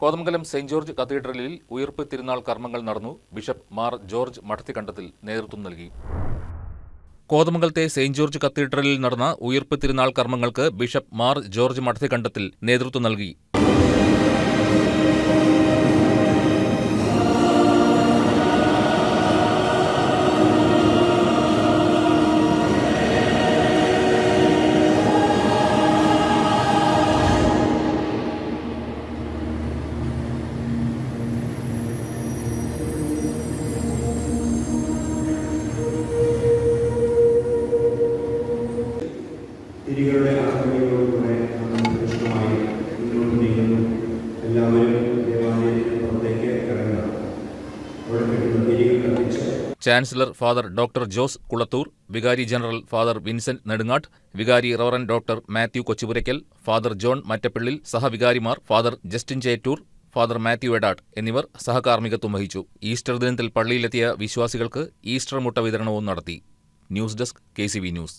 Kothamangalam saint George കത്തീഡ്രലിൽ ഉയിർപ്പ് തിരുനാൾ കർമ്മങ്ങൾ നടന്നു. ബിഷപ്പ് മാർ ജോർജ് മഠത്തിക്കണ്ടത്തിൽ നേതൃത്വം നൽകി. കോതമംഗലത്തെ സെന്റ് ജോർജ് കത്തീഡ്രലിൽ നടന്ന ഉയിർപ്പ് തിരുനാൾ കർമ്മങ്ങൾക്ക് ബിഷപ്പ് മാർ ജോർജ് മഠത്തിക്കണ്ടത്തിൽ നേതൃത്വം നൽകി. തിരികളുടെ ആത്മീയതയോടുകൂടെ പ്രശ്നമായി മുന്നോട്ട് നീങ്ങുന്നു. എല്ലാവരും ദേവാലയത്തിന് പുറത്തേക്ക് ഇറങ്ങണം. അവിടെ കിട്ടുന്ന തിരികൾ കത്തിച്ച് chancellor father doctor Jose Kulathur, വികാരി ജനറൽ ഫാദർ വിൻസെന്റ് നെടുങ്ങാട്ട്, വികാരി reverend doctor Mathew Kochupurackal, father John Mattappallil, സഹവികാരിമാർ father Justin Chettur, father Mathew Edattu എന്നിവർ സഹകാർമ്മികത്വം വഹിച്ചു. ഈസ്റ്റർ ദിനത്തിൽ പള്ളിയിലെത്തിയ വിശ്വാസികൾക്ക് ഈസ്റ്റർ മുട്ട വിതരണവും നടത്തി. News desk KCV news.